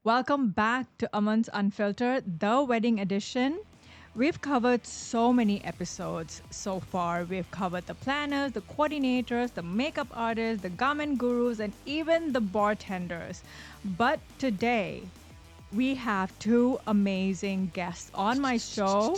Welcome back to Aman's Unfiltered, the wedding edition. We've covered so many episodes so far. We've covered the planners, the coordinators, the makeup artists, the garment gurus, and even the bartenders. But today, we have two amazing guests on my show.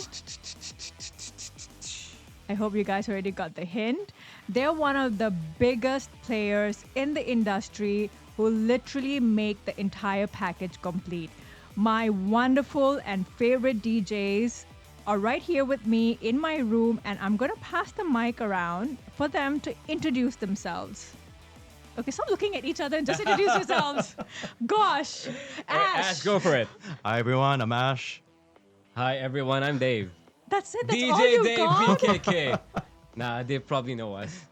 I hope you guys already got the hint. They're one of the biggest players in the industry who literally make the entire package complete. My wonderful and favorite DJs are right here with me in my room, and I'm going to pass the mic around for them to introduce themselves. Okay, stop looking at each other and just introduce yourselves. Gosh, Ash, go for it. Hi everyone, I'm Ash. Hi everyone, I'm Dave. That's it. That's all DJ you Dave got. BKK. Nah, they probably know us.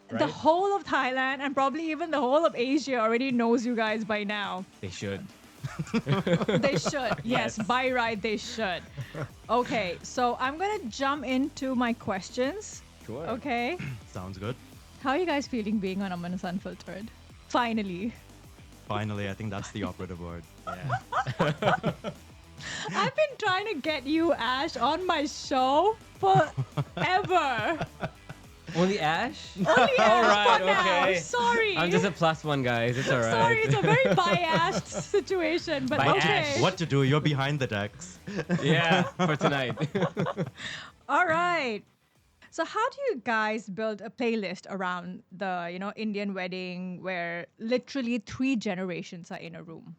The Right? whole of Thailand and probably even the whole of Asia already knows you guys by now. They should. They should. Yes, by right, they should. Okay, so I'm going to jump into my questions. Sure. Okay. Sounds good. How are you guys feeling being on Aman's Unfiltered? Finally. Finally, I think that's the operative word. Yeah. I've been trying to get you, Ash, on my show forever. Only Ash? Only Ash Alright, for now. okay. Sorry. I'm just a plus one, guys. It's alright. Sorry, it's a very biased situation, but Biased. okay. What to do? You're behind the decks. Yeah, for tonight. All right. So how do you guys build a playlist around the, Indian wedding where literally 3 generations are in a room?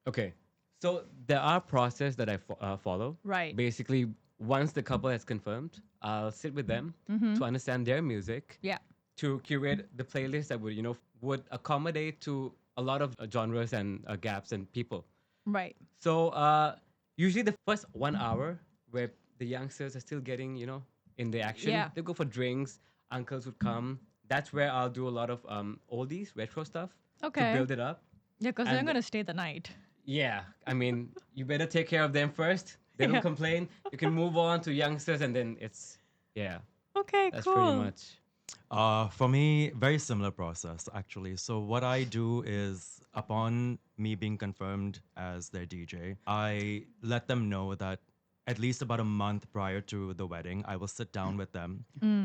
Okay. So there are process that I follow. Right. Basically, once the couple has confirmed, I'll sit with them to understand their music, Yeah. to curate the playlist that would accommodate to a lot of genres and gaps and people. Right. So usually the first 1 hour where the youngsters are still getting, in the action, Yeah. they go for drinks. Uncles would come. That's where I'll do a lot of oldies, retro stuff Okay. to build it up. Yeah, because they're And- going to stay the night. Yeah, I mean, you better take care of them first. They don't Yeah. complain. You can move on to youngsters, and then Okay, that's cool. pretty much. For me, very similar process actually. So what I do is, upon me being confirmed as their DJ, I let them know that at least about a month prior to the wedding, I will sit down with them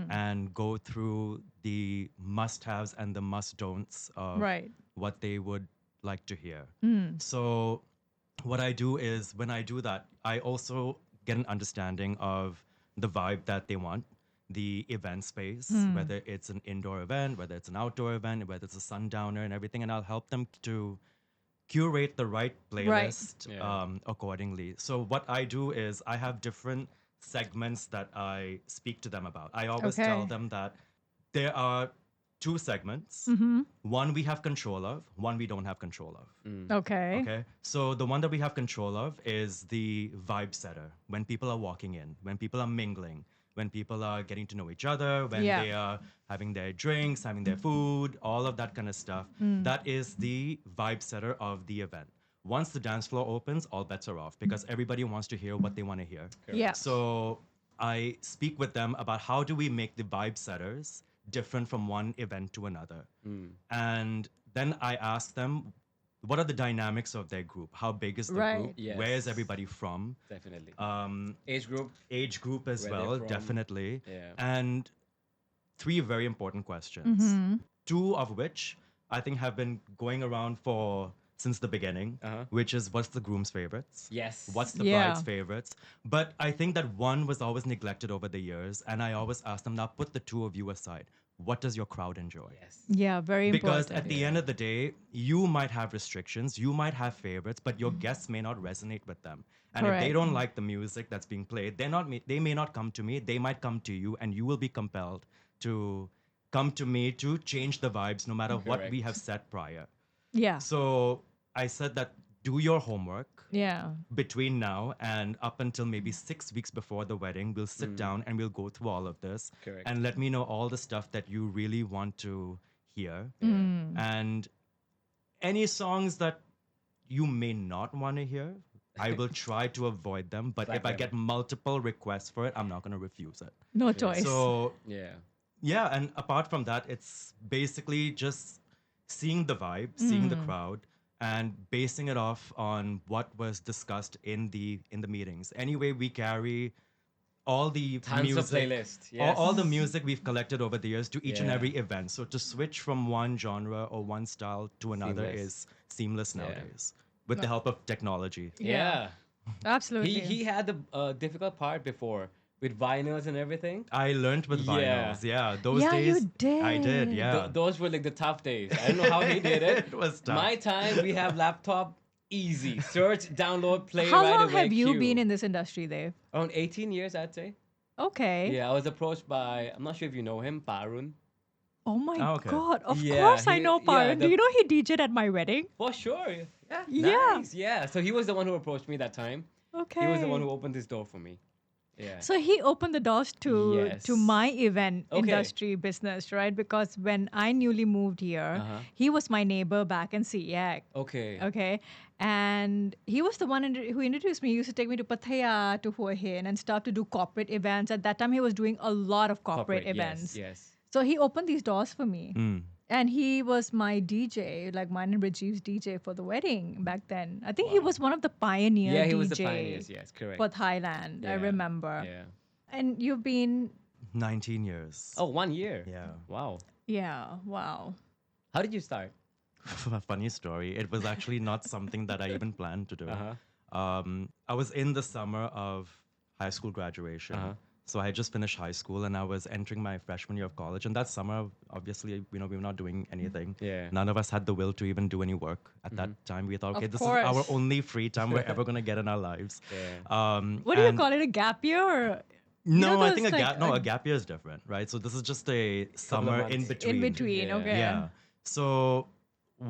and go through the must-haves and the must-don'ts of Right. what they would like to hear. So what I do is, when I do that, I also get an understanding of the vibe that they want, the event space, whether it's an indoor event, whether it's an outdoor event, whether it's a sundowner and everything, and I'll help them to curate the right playlist Yeah. accordingly. So what I do is, I have different segments that I speak to them about. I always tell Okay. them that there are 2 segments. One we have control of, one we don't have control of. Okay. Okay. So the one that we have control of is the vibe setter. When people are walking in, when people are mingling, when people are getting to know each other, when Yeah. they are having their drinks, having their food, all of that kind of stuff. That is the vibe setter of the event. Once the dance floor opens, all bets are off because everybody wants to hear what they want to hear. Yeah. So I speak with them about how do we make the vibe setters different from one event to another. And then I ask them, what are the dynamics of their group? How big is the Right. group? Yes. Where is everybody from? Definitely. Um, Age group. age group as Where they're well, from. definitely. Yeah. And 3 very important questions. 2 of which I think have been going around for since the beginning, which is, what's the groom's favorites? Yes. What's the Yeah. bride's favorites? But I think that one was always neglected over the years, and I always ask them, now put the 2 of you aside. What does your crowd enjoy? Yes. Yeah, very Because important. at the end of the day, you might have restrictions, you might have favorites, but your guests may not resonate with them. And if Correct. they don't like the music that's being played, they may not come to me, they might come to you, and you will be compelled to come to me to change the vibes no matter what we Correct. have set prior. Yeah. So I said that, do your homework. Yeah. Between now and up until maybe 6 weeks before the wedding, we'll sit down and we'll go through all of this. Correct. And let me know all the stuff that you really want to hear. And any songs that you may not want to hear, I will try to avoid them. But Black if I River. get multiple requests for it, I'm not going to refuse it. No choice. So Yeah. yeah, and apart from that, it's basically just seeing the vibe, seeing the crowd, and basing it off on what was discussed in the meetings. Anyway, we carry all the Tons of music, playlists, all yes. the music we've collected over the years to each and Yeah. every event. So to switch from one genre or one style to another Seamless. is seamless Yeah. nowadays with the help of technology. Yeah. Absolutely. He had the difficult part before with vinyls and everything. I learned with Yeah. vinyls. Yeah, those Yeah, you days I did. did. Yeah, Those were like the tough days. I don't know how he did it. It was tough. My time, we have laptop, easy. Search, download, play How right long away. have you queue. been in this industry, Dave? Around 18 years, I'd say. Okay. Yeah, I was approached by, I'm not sure if you know him, Parun. Oh my Oh, okay. God. Of Yeah, course I he- know yeah, Parun. Do the- you know he DJ'd at my wedding? For sure. Yeah. Yeah. Nice. Yeah. So he was the one who approached me that time. Okay. He was the one who opened this door for me. Yeah. So he opened the doors to Yes. my event Okay. industry business, right? Because when I newly moved here, Uh-huh. he was my neighbor back in Siak. Okay. Okay. And he was the one who introduced me. He used to take me to Pattaya, to Hua Hin and stuff to do corporate events. At that time, he was doing a lot of corporate events. Yes. So he opened these doors for me. Mm. And he was my DJ, like mine and Rajiv's DJ for the wedding back then. I think he was one of the pioneer Yeah, he DJ was the pioneers. Yes, correct. for Thailand. I Yeah, remember. Yeah. And you've been, 19 years. Oh, 1 year. Yeah. Wow. yeah, wow. How did you start? A funny story. It was actually not something that I even planned to do. Uh-huh. I was in the summer of high school graduation. Uh-huh. So I had just finished high school and I was entering my freshman year of college. And that summer, obviously, we were not doing anything. Yeah. None of us had the will to even do any work at that time. We thought, okay, Of this is our course. only free time we're ever going to get in our lives. Yeah. What do you and- call it? A gap year? Or, No, know I those, think like, a gap year is different, right? So this is just a summer in months. between. in between, Yeah. okay. Yeah. So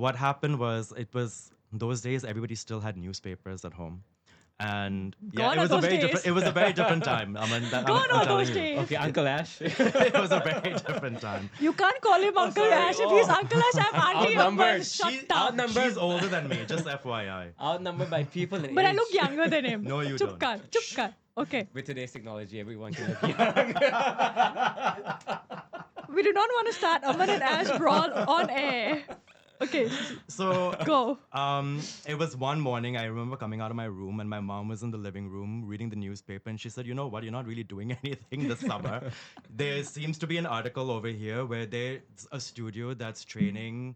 what happened was it was those days everybody still had newspapers at home. And yeah, Gone it are was a those very days. different it was a very different time. Gone are telling those you. days. Okay, Uncle Ash. It was a very different time. You can't call him Uncle sorry. Ash. If he's Oh. Uncle Ash, I'm Auntie Amber. Outnumbered. Shut She- up. outnumbered. She's older than me, just FYI. Outnumbered by people in But I age. look younger than him. No, you Chup don't. kar, chup kar. Okay. With today's technology, everyone can look young. We do not want to start Aman and Ash brawl on air. Okay, So go. it was one morning. I remember coming out of my room, and my mom was in the living room reading the newspaper, and she said, "You know what? You're not really doing anything this summer. There seems to be an article over here where there's a studio that's training,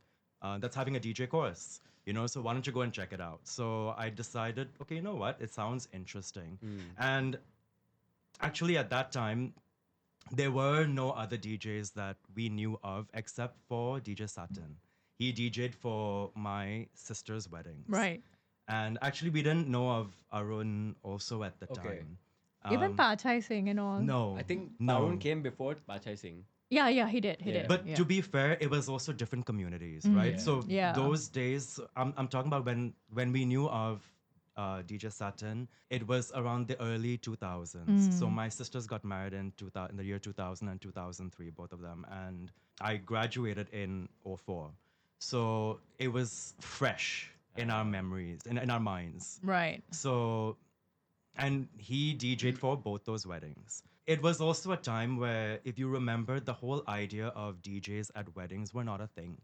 that's having a DJ course. You know, so why don't you go and check it out?" So I decided, okay, you know what? It sounds interesting, and actually at that time. There were no other DJs that we knew of except for DJ Satin. He DJ'd for my sister's weddings. Right. And actually, we didn't know of Arun also at the Okay. time. Even Pachai Singh and all. No. I think no. Parun came before Bachai Singh. Yeah, he did. He Yeah. did. But yeah. to be fair, it was also different communities, right? Yeah. So Yeah. those days, I'm talking about when we knew of DJ Satin, it was around the early 2000s. So my sisters got married in the year 2000 and 2003, both of them, and I graduated in '04. So it was fresh in our memories, in our minds. Right. So, and he DJ'd for both those weddings. It was also a time where, if you remember, the whole idea of DJs at weddings were not a thing.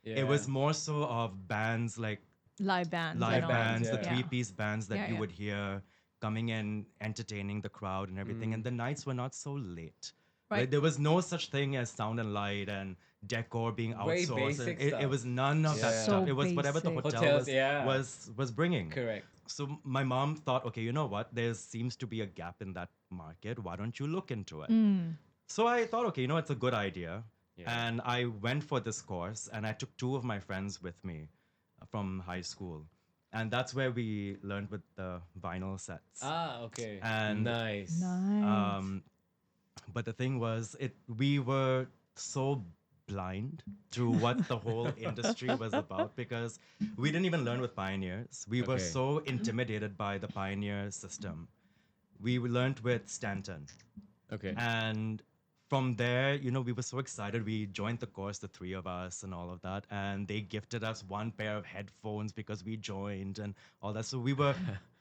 Yeah. It was more so of bands like Live bands. live and all. bands, the yeah. three-piece bands that Yeah, you yeah. would hear coming in, entertaining the crowd and everything. And the nights were not so late. Right. There was no such thing as sound and light and decor being Very outsourced. basic It stuff. was none of that Yeah. stuff. So It was whatever the basic. hotel Hotels, yeah. was bringing. Correct. So my mom thought, okay, you know what? There seems to be a gap in that market. Why don't you look into it? So I thought, okay, you know, it's a good idea. Yeah. And I went for this course and I took two of my friends with me from high school. And that's where we learned with the vinyl sets. Ah, okay. And- nice. Nice. But the thing was, we were so blind to what the whole industry was about because we didn't even learn with pioneers. We were Okay. so intimidated by the pioneer system. We learned with Stanton. Okay. And from there, you know, we were so excited. We joined the course, the three of us and all of that. And they gifted us one pair of headphones because we joined and all that. So we were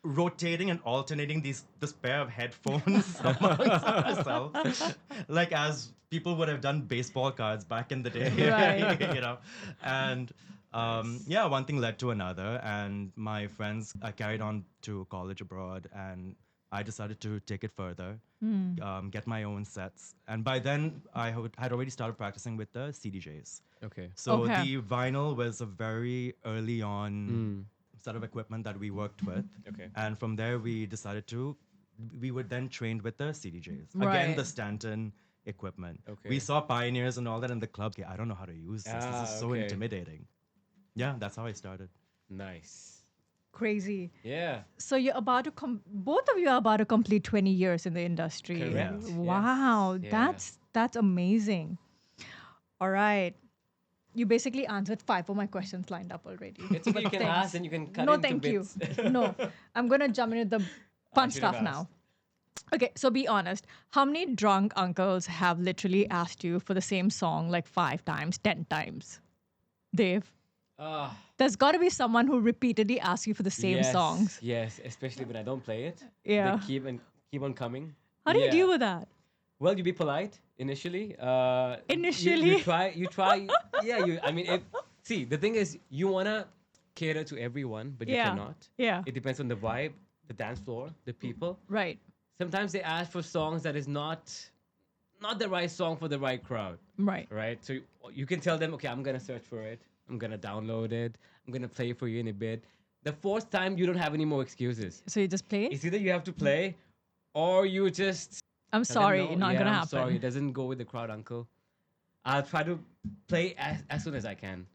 rotating and alternating this pair of headphones amongst ourselves. Like as people would have done baseball cards back in the day. Right. You know. And Yeah, one thing led to another, and my friends carried on to college abroad, and I decided to take it further, get my own sets, and by then had already started practicing with the CDJs. Okay. So Okay. the vinyl was a very early on Mm. set of equipment that we worked with, Okay. and from there we were then trained with the CDJs. Again, Right. the Stanton equipment. Okay. We saw pioneers and all that in the clubs. Okay, I don't know how to use this. This is Ah, so okay. intimidating. Yeah, that's how I started. Nice. Crazy. Yeah. So you're about to both of you are about to complete 20 years in the industry. Correct. Yes. Wow, Yes. Yeah. that's amazing. All right. You basically answered 5 of my questions lined up already. It's okay. But You can thanks. ask and you can cut No, into thank you. bits. No, I'm gonna jump into the fun should have stuff now. asked. Okay, so be honest. How many drunk uncles have literally asked you for the same song like 5 times, 10 times? Dave, Ah, there's got to be someone who repeatedly asks you for the same yes, songs. yes. Especially when I don't play it, Yeah. they keep on coming. How do you Yeah. deal with that? Well, you be polite initially. You Initially? try. You try. Yeah. I mean, see, the thing is, you wanna cater to everyone, but you Yeah. cannot. Yeah. It depends on the vibe, the dance floor, the people. Right. Sometimes they ask for songs that is not the right song for the right crowd. Right. Right? So you can tell them, okay, I'm gonna search for it. I'm gonna download it. I'm gonna play it for you in a bit. The fourth time, you don't have any more excuses. So you just play? It's either you have to play, or you just I'm tell them, sorry, no, not yeah, gonna I'm happen. sorry, it doesn't go with the crowd, uncle. I'll try to play as soon as I can.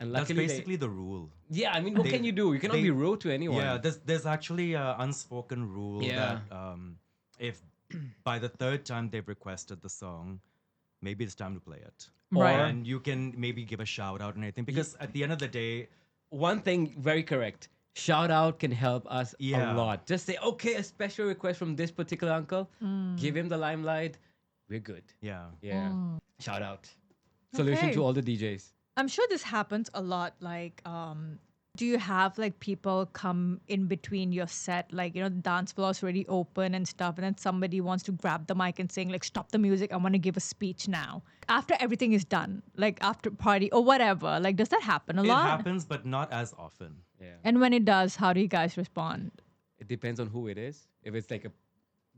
And That's luckily, basically the rule. yeah. I mean, what They- can you do? You cannot they- be rude to anyone. Yeah, there's actually an unspoken rule Yeah. that if by the third time they've requested the song, maybe it's time to play it. Right. And you can maybe give a shout out and anything because at the end of the day, One thing very correct. Shout out can help us Yeah. a lot. Just say, okay, a special request from this particular uncle. Give him the limelight. We're good. yeah. Yeah. Shout out. Solution Okay. to all the DJs. I'm sure this happens a lot. Like, do you have like people come in between your set, like, you know, the dance floor is already open and stuff, and then somebody wants to grab the mic and saying, like, stop the music, I want to give a speech now. After everything is done, like after party or whatever, like, does that happen a It lot? happens, but not as often. Yeah. And when it does, how do you guys respond? It depends on who it is. If it's like a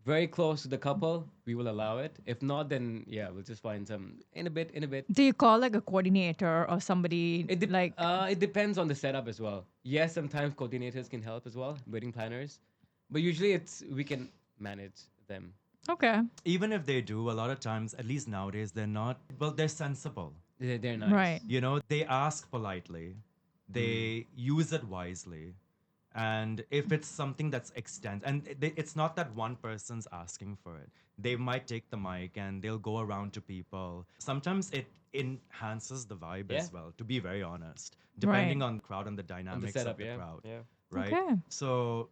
very close to the couple, we will allow it. If not, then yeah, we'll just find some in a bit. Do you call like a coordinator or somebody like? It depends on the setup as well. Yes, sometimes coordinators can help as well, wedding planners, but usually we can manage them. Okay, Even if they do, a lot of times, at least nowadays, they're sensible. They're nice. right. You know, they ask politely, they use it wisely. And if it's something that's it's not that one person's asking for it. They might take the mic and they'll go around to people. Sometimes it enhances the vibe as Yeah. well, to be very honest, depending Right. on the crowd and the On the dynamics setup, of the yeah. crowd. Yeah. Right? Okay. So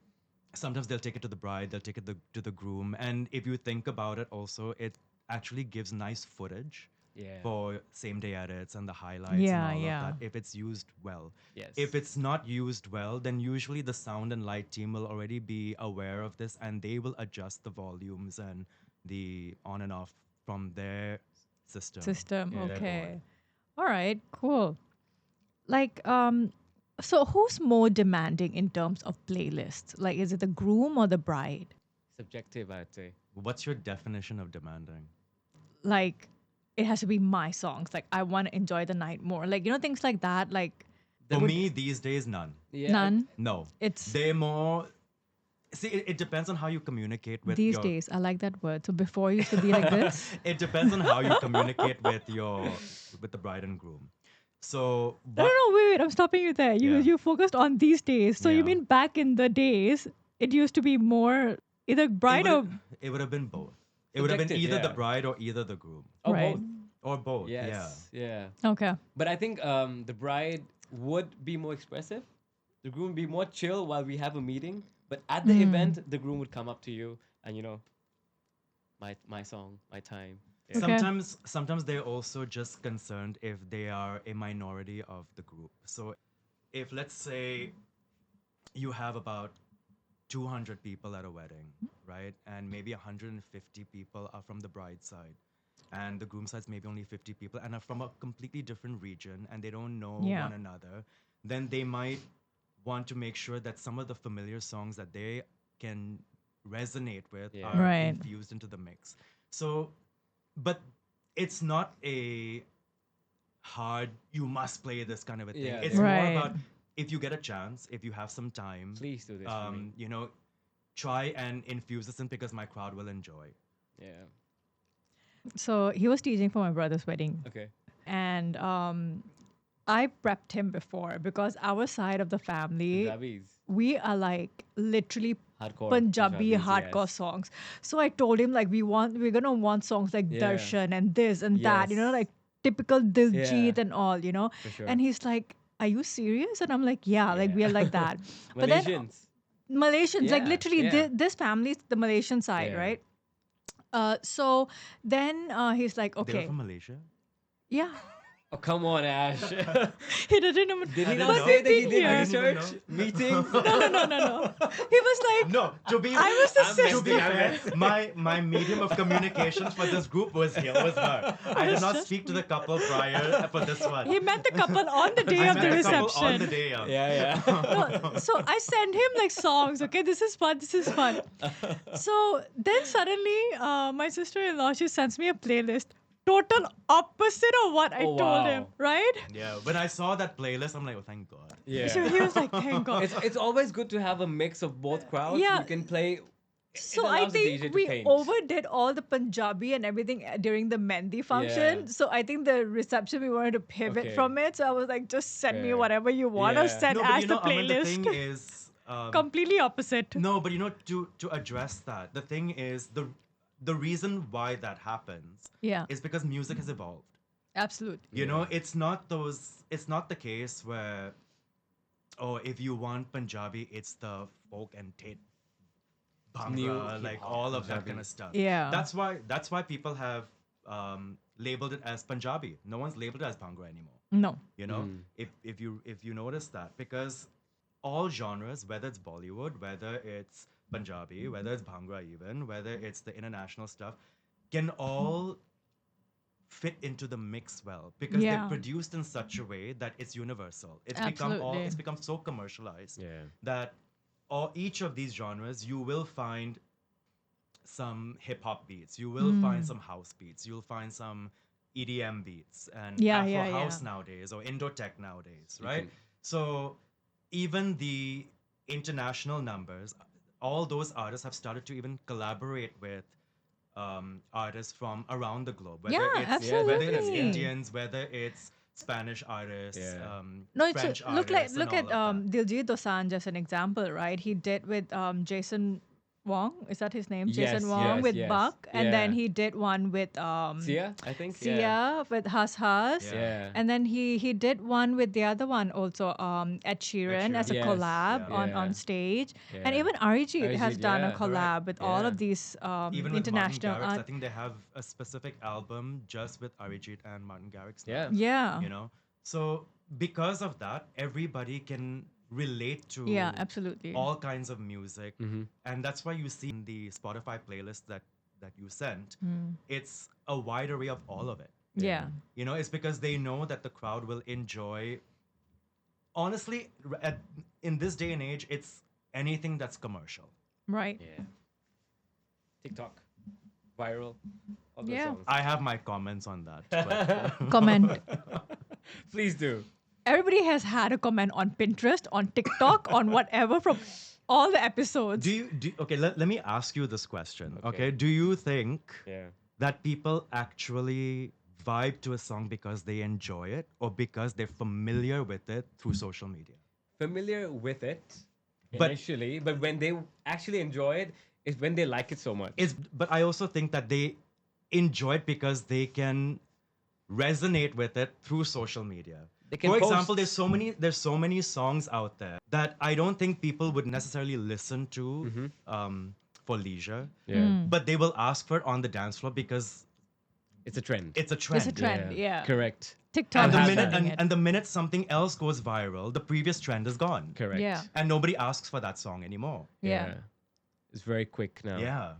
sometimes they'll take it to the bride, they'll take it to the groom. And if you think about it also, it actually gives nice footage Yeah. for same day edits and the highlights Yeah, and all yeah. of that if it's used well. Yes. If it's not used well, then usually the sound and light team will already be aware of this and they will adjust the volumes and the on and off from their system. System. their Okay. board. All right. Cool. Like, so who's more demanding in terms of playlists? Like, is it the groom or the bride? Subjective, I'd say. What's your definition of demanding? Like, it has to be my songs. Like, I want to enjoy the night more. Like, you know, things like that. Like, For me, these days, none. Yeah. none. No. It's They're more. See, it depends on how you communicate with these your. days. I like that word. So before it used to be like this. It depends on how you communicate with the bride and groom. So, No, no, no, wait. I'm stopping you there. Yeah. You focused on these days. So you Yeah. mean back in the days, it used to be more either bride or it would have been both. It would have been Subjective, either the yeah. bride or either the groom Oh, Right. both. or both. Yes. Yeah. okay. But I think the bride would be more expressive. The groom would be more chill while we have a meeting. But at the event, the groom would come up to you and my song, my time. Yeah. Okay. Sometimes they're also just concerned if they are a minority of the group. So if let's say you have about 200 people at a wedding, right? And maybe 150 people are from the bride side. and the groom side's maybe only 50 people and are from a completely different region and they don't know Yeah. one another, then they might want to make sure that some of the familiar songs that they can resonate with Yeah. are Right. infused into the mix. So, but it's not a hard, you must play this kind of a thing. Yeah, It's yeah. more Right. about if you get a chance, if you have some time, Please do this for me. you know, try and infuse this in because my crowd will enjoy. Yeah. So he was teaching for my brother's wedding. Okay. And I prepped him before because our side of the family, Punjabis. we are like literally Hardcore Punjabi Punjabis, hardcore yes. songs. So I told him like we're gonna want songs like Yeah. Darshan and this and that, Yes. like typical Diljit Yeah. and all. For sure. And he's like, "Are you serious?" And I'm like, "Yeah, like Yeah. we are like that." But then Malaysians. Malaysians, like Yeah, literally, yeah. this family is the Malaysian side, Yeah. right? So then he's like, They were "Okay, from Malaysia? yeah." Oh, come on, Ash. He didn't even. Did he I not didn't say know. that he But did here- I didn't even research, know. meetings? No. He was like, No, to be I was the I'm sister. to be fair, my medium of communications for this group was her. I did not speak to the couple prior for this one. He met the couple on the day I of the met the couple reception. on the day of. Yeah. No, so I send him like songs. Okay, this is fun. This is fun. So then suddenly, my sister-in-law, she sends me a playlist. Total opposite of what I Oh, told him, wow. right? Yeah, when I saw that playlist, I'm like, oh, thank God. Yeah. So he was like, "Thank God." It's always good to have a mix of both crowds. Yeah. You can play. So it I allows the DJ think to we paint. overdid all the Punjabi and everything during the Mehndi function. Yeah. So I think the reception we wanted to pivot Okay. from it. So I was like, just send me Fair. whatever you want or Yeah. send No, but as you know, the Aman, the playlist. thing is, Completely opposite. no, but you know, to address that, the thing is the reason why that happens Yeah. is because music has evolved. Absolutely. You know, it's not the case where, oh, if you want Punjabi, it's the folk and tate, New bhangra, like hip-hop all of that Punjabi. kind of stuff. Yeah. That's why people have labeled it as Punjabi. No one's labeled it as bhangra anymore. No. You know, Mm. if you notice that, because all genres, whether it's Bollywood, whether it's Punjabi, whether it's bhangra, even whether it's the international stuff, can all fit into the mix well because Yeah. they're produced in such a way that it's universal. Absolutely. It's become so commercialized Yeah. that each of these genres you will find some hip hop beats, you will find some house beats, you'll find some EDM beats and Yeah, Afro yeah, house yeah. nowadays or Indo tech nowadays, You right? can- So even the international numbers, all those artists have started to even collaborate with artists from around the globe. Whether Yeah, it's whether it's absolutely. Indians, whether it's Spanish artists, Yeah. No, it's French look artists, look and at all of that. Diljit Dosanjh as an example, right? He did with Jason Wong. Is that his name? Jason Yes, Wong yes, with yes. Buck, and then Yeah. he did one with Sia, I think. Sia with Hus Hus. Yeah. Yeah. And then he did one with the other one also, Ed Sheeran as a Yes, collab yeah. on Yeah. stage. And Yeah. even Arijit has Arijit, done a yeah, collab correct. with all Yeah. of these Even with Martin international Garrix, I art. think they have a specific album just with Arijit and Martin Garrix. now, Yeah. Yeah. You know, so because of that, everybody can relate to Yeah, absolutely. all kinds of music, Mm-hmm. and that's why you see in the Spotify playlist that you sent, Hmm. it's a wide array of all of it. Yeah. You know, it's because they know that the crowd will enjoy. Honestly, in this day and age, it's anything that's commercial. Right. Yeah. TikTok, viral, all those Yeah. songs. I have my comments on that. But, Comment. Please do. Everybody has had a comment on Pinterest, on TikTok, on whatever from all the episodes. okay, let me ask you this question. Okay. Okay, do you think Yeah. that people actually vibe to a song because they enjoy it or because they're familiar with it through social media? Familiar with it But- initially, but when they actually enjoy it, is when they like it so much. But I also think that they enjoy it because they can resonate with it through social media. They can For example, post. there's so many songs out there that I don't think people would necessarily listen to for leisure, yeah. but they will ask for it on the dance floor because It's a trend. it's a trend. It's a trend, yeah. Correct. TikTok And the is minute trending it. and the minute something else goes viral, the previous trend is gone. Correct. Yeah. And nobody asks for that song anymore. Yeah. It's very quick now. Yeah.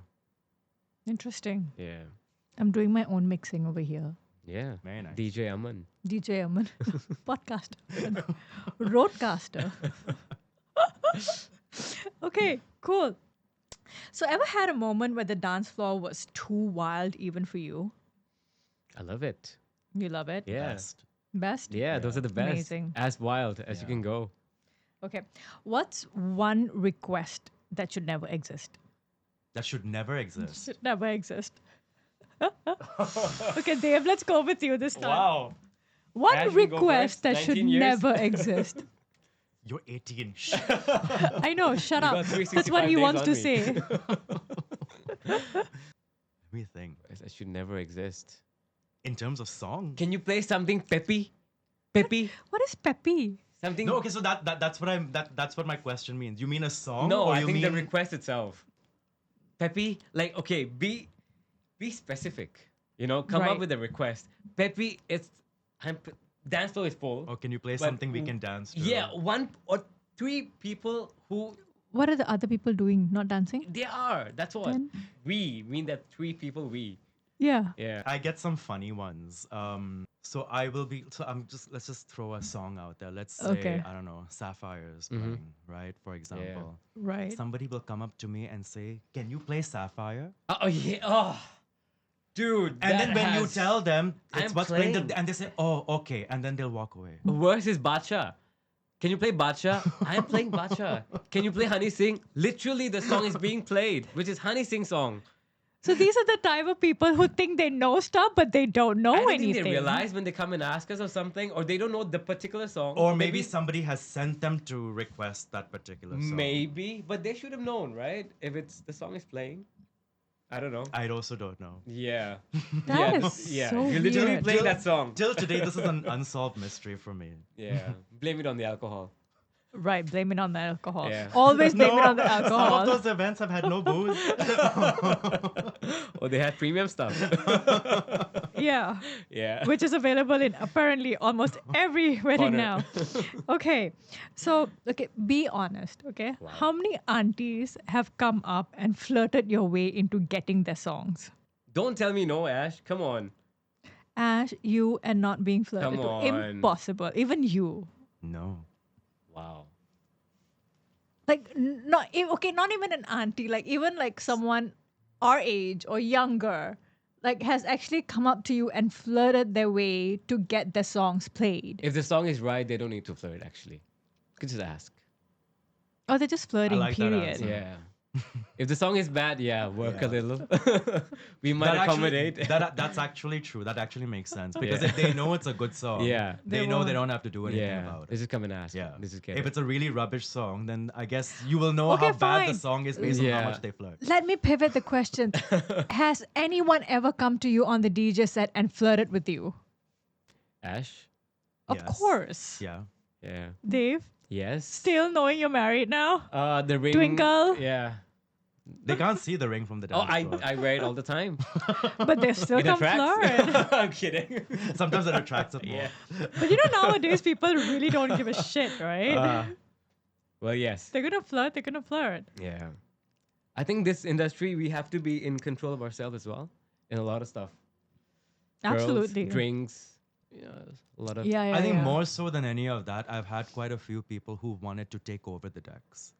Interesting. Yeah. I'm doing my own mixing over here. Yeah. Very nice. DJ Aman. DJ Aman, podcaster, roadcaster. Okay, cool. So, ever had a moment where the dance floor was too wild even for you? I love it. You love it? Yeah. Best. Best? Yeah, those are the best. Amazing. As wild as you Yeah. can go. Okay. What's one request that should never exist? That should never exist. Should never exist. Okay, Dave, let's go with you this time. Wow. One Ash, you go request first. that should 19 years. never exist. You're 18. Shh. I know, shut You up. got That's what 365 he days wants on to me. say. Let me think. That should never exist. In terms of song. Can you play something peppy? Peppy? What is Peppy? Something. No, okay, so that's what that's what my question means. You mean a song? No, or I you think mean the request itself. Peppy, like, okay, be specific. You know, come Right. up with a request. Peppy, dance floor is full. or can you play But something we can dance to? Yeah, one or three people who What are the other people doing? Not dancing? they are. That's what Then- we mean. That three people. We. Yeah. Yeah. I get some funny ones. So I will be. So let's just throw a song out there. Let's say Okay. I don't know, Sapphires Mm-hmm. playing, right? For example, Right. somebody will come up to me and say, "Can you play Sapphire?" Oh yeah. Oh, dude. And then that when you has- tell them I'm it's what's playing, playing. and they say, "Oh, okay," and then they'll walk away. Worse is Bacha. Can you play Bacha? I'm playing Bacha. Can you play Honey Sing? Literally, the song is being played, which is Honey Sing song. So these are the type of people who think they know stuff, but they don't know I don't anything. think they realize when they come and ask us or something, or they don't know the particular song. Or maybe somebody has sent them to request that particular song. Maybe, but they should have known, right? If it's the song is playing. I don't know. I also don't know. Yeah. That yeah. is yeah. so You're literally weird. playing that song. Till today, this is an unsolved mystery for me. Yeah. Blame it on the alcohol. Right, blame it on the alcohol. Yeah. Always blame it on the Some of alcohol. those events have had no booze. Or they had premium stuff. Yeah. yeah. Which is available in apparently almost every wedding Corner. now. Okay. So, okay, be honest, okay? Wow. How many aunties have come up and flirted your way into getting their songs? Don't tell me no, Ash. Come on. Ash, you and not being flirted Come to. on. Impossible. Even you. No. Wow. Like, okay, not even an auntie, like, even like someone our age or younger, like, has actually come up to you and flirted their way to get their songs played. If the song is right, they don't need to flirt, actually. You could just ask. Or they're just flirting, like that period. answer. Yeah. If the song is bad, yeah, work a Yeah. little. We might accommodate. That's actually true. That actually makes sense. Because Yeah. if they know it's a good song, Yeah. they They know they won't. don't have to do anything yeah. about They it. just come and ask. Yeah. They just get If it. it's a really rubbish song, then I guess you will know Okay, how bad fine. the song is based on Yeah. how much they flirt. Let me pivot the question. Has anyone ever come to you on the DJ set and flirted with you? Ash? Of Yes. course. Yeah. Yeah. Dave, Yes. still knowing you're married now? The ring. Twinkle? Yeah. They can't see the ring from the Oh, dance floor. I wear it all the time. But they still It come attracts. flirt. I'm kidding. Sometimes it attracts it more. Yeah. But you know, nowadays people really don't give a shit, right? Well, yes. They're gonna flirt, they're gonna flirt. Yeah. I think this industry, we have to be in control of ourselves as well in a lot of stuff. Girls, Absolutely. drinks, a lot of. Yeah, yeah. I think yeah. more so than any of that, I've had quite a few people who wanted to take over the decks.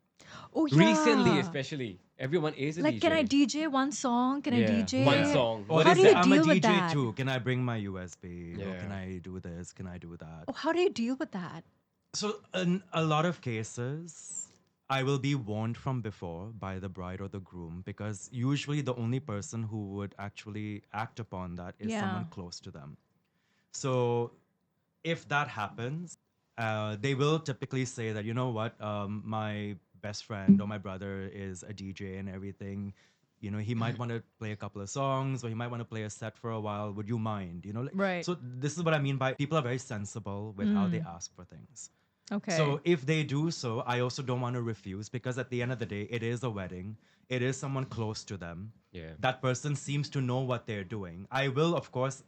Oh, yeah. Recently, especially. Everyone is a Like, DJ. can I DJ one song? Can I Yeah, DJ? one song. Or How they do say, you I'm a deal with DJ that? too. Can I bring my USB? Or Yeah. can I do this? Can I do that? Oh, how do you deal with that? So in a lot of cases, I will be warned from before by the bride or the groom because usually the only person who would actually act upon that is Yeah. someone close to them. So if that happens, they will typically say that, you know what, my best friend or my brother is a DJ and everything. You know, he might want to play a couple of songs or he might want to play a set for a while. Would you mind? You know, like, Right. So this is what I mean by people are very sensible with how they ask for things. Okay. So if they do so, I also don't want to refuse because at the end of the day, it is a wedding. It is someone close to them. Yeah. That person seems to know what they're doing. I will, of course,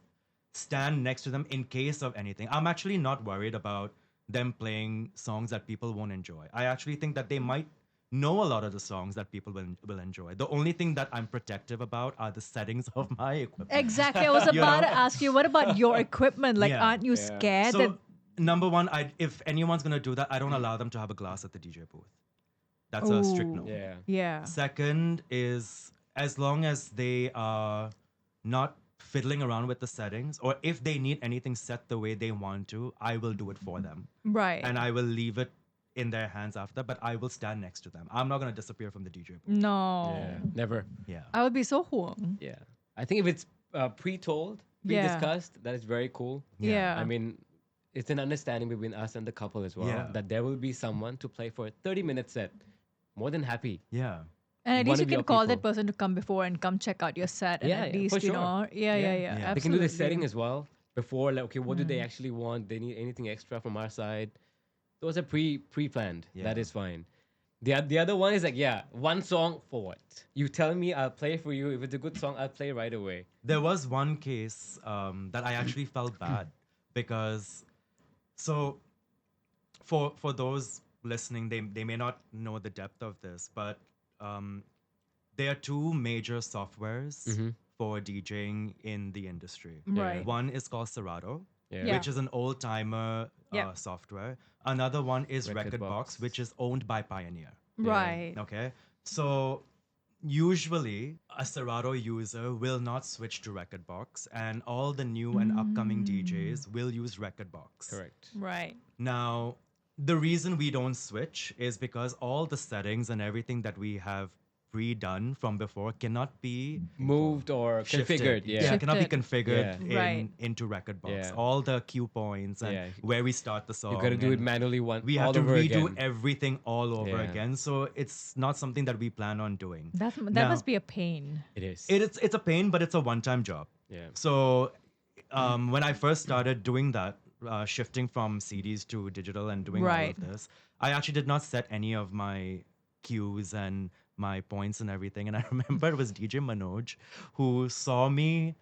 stand next to them in case of anything. I'm actually not worried about them playing songs that people won't enjoy. I actually think that they might know a lot of the songs that people will enjoy. The only thing that I'm protective about are the settings of my equipment. Exactly. I was You about know? to ask you, what about your equipment? Like, Yeah. aren't you Yeah. scared that? So number one, if anyone's gonna do that, I don't allow them to have a glass at the DJ booth. That's a strict no. Oh, Yeah. yeah. Second is as long as they are not fiddling around with the settings, or if they need anything set the way they want to, I will do it for them. Right. And I will leave it in their hands after, but I will stand next to them. I'm not going to disappear from the DJ booth. No. Yeah. Never. Yeah. I would be so huang. Yeah. I think if it's pre-told, Yeah. pre-discussed, that is very cool. Yeah. I mean, it's an understanding between us and the couple as well Yeah. that there will be someone to play for a 30-minute set. More than happy. Yeah. And at one least you of your can call that people. person to come before and come check out your set. And Yeah, at yeah, least, for you sure. know, yeah. Yeah. They can do the absolutely. setting as well before, like, okay, what do they actually want? They need anything extra from our side. Those are pre-planned. Yeah. That is fine. The other one is like, yeah, one song for what? You tell me, I'll play for you. If it's a good song, I'll play right away. There was one case that I actually felt bad because, so for those listening, they may not know the depth of this, but there are two major softwares for DJing in the industry. Right. One is called Serato, Yeah. which is an old timer Yeah. software. Another one is Rekordbox. Rekordbox, which is owned by Pioneer. Right. Okay. So usually a Serato user will not switch to Rekordbox, and all the new and upcoming DJs will use Rekordbox. Correct. Right. Now, the reason we don't switch is because all the settings and everything that we have pre-done from before cannot be Moved or shifted. configured. Yeah. Cannot be Shifted. configured Yeah. Right. into Rekordbox. Yeah. All the cue points and Yeah. where we start the song. You got to do it and manually we all have to over redo again. everything all over Yeah. again. So it's not something that we plan on doing. That Now, must be a pain. It is. it's a pain, but it's a one-time job. Yeah. So when I first started doing that, shifting from CDs to digital and doing all Right. of this, I actually did not set any of my cues and my points and everything. And I remember it was DJ Manoj who saw me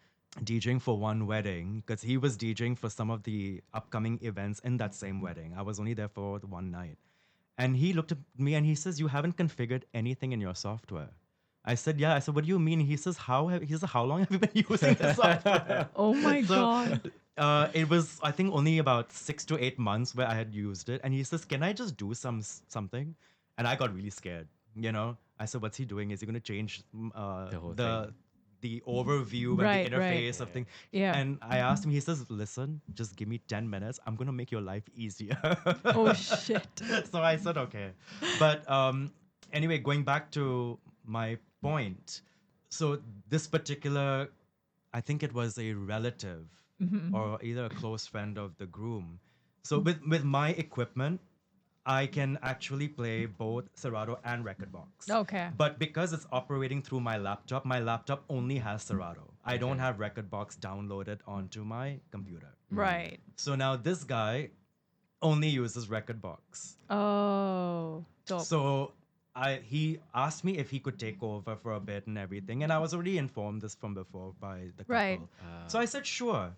DJing for one wedding because he was DJing for some of the upcoming events in that same wedding. I was only there for the one night. And he looked at me and he says, "You haven't configured anything in your software." I said, "Yeah." I said, "What do you mean?" He says, "How long have you been using this software?" Oh my So, God. it was, I think, only about 6 to 8 months where I had used it. And he says, "Can I just do something?" And I got really scared, you know? I said, "What's he doing? Is he going to change whole the overview Right, and the right. interface of things?" Yeah. And I asked him, he says, "Listen, just give me 10 minutes. I'm going to make your life easier." Oh shit. So I said, okay. But anyway, going back to my point. So this particular, I think it was a relative or either a close friend of the groom. So with my equipment, I can actually play both Serato and Rekordbox. Okay. But because it's operating through my laptop only has Serato. I don't have Rekordbox downloaded onto my computer. Right. So now this guy only uses Rekordbox. Oh. Dope. So he asked me if he could take over for a bit and everything, and I was already informed this from before by the couple. Right. So I said sure.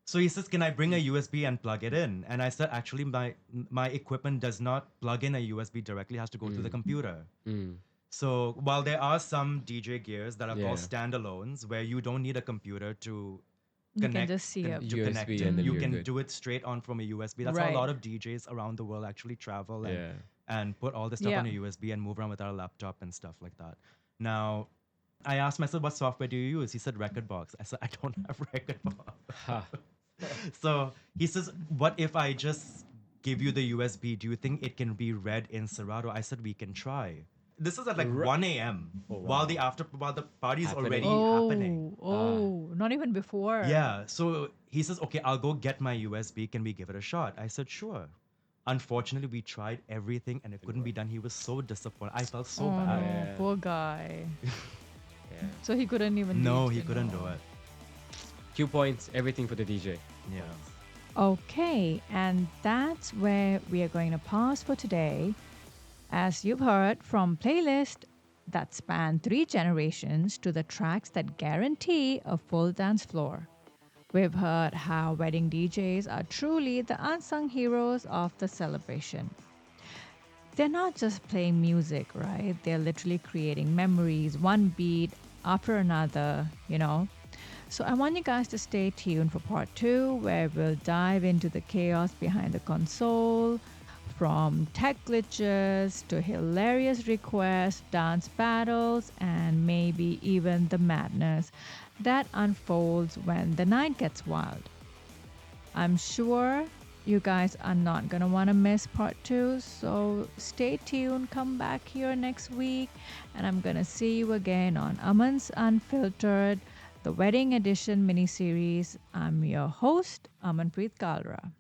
So he says, "Can I bring a USB and plug it in?" And I said, "Actually, my equipment does not plug in a USB directly; it has to go to the computer." So while there are some DJ gears that are called Yeah. standalones where you don't need a computer to You can connect just see to a- connect USB it. and then You you're can good. do it straight on from a USB. That's how Right. a lot of DJs around the world actually travel and Yeah. and put all this stuff Yeah. on a USB and move around with our laptop and stuff like that. Now, I asked myself, "What software do you use?" He said, "Rekordbox." I said, "I don't have Rekordbox." Ha. So he says, "What if I just give you the USB? Do you think it can be read in Serato?" I said, "We can try." This is at like 1 a.m. while the party's already happening. Oh, not even before. Yeah. So he says, "Okay, I'll go get my USB. Can we give it a shot?" I said, "Sure." Unfortunately, we tried everything and it couldn't be done. He was so disappointed. I felt so Oh bad. no, Yeah. poor guy. Yeah. So he couldn't even. No, reach he it, couldn't no. do it. Cue points, everything for the DJ. Yeah. Okay, and that's where we are going to pause for today. As you've heard from playlist that span 3 generations to the tracks that guarantee a full dance floor. We've heard how wedding DJs are truly the unsung heroes of the celebration. they're not just playing music, right? They're literally creating memories, one beat after another, you know. So I want you guys to stay tuned for part two, where we'll dive into the chaos behind the console, from tech glitches to hilarious requests, dance battles, and maybe even the madness that unfolds when the night gets wild. I'm sure you guys are not going to want to miss part two. So stay tuned. Come back here next week. And I'm going to see you again on Aman's Unfiltered, the Wedding Edition miniseries. I'm your host, Amanpreet Kalra.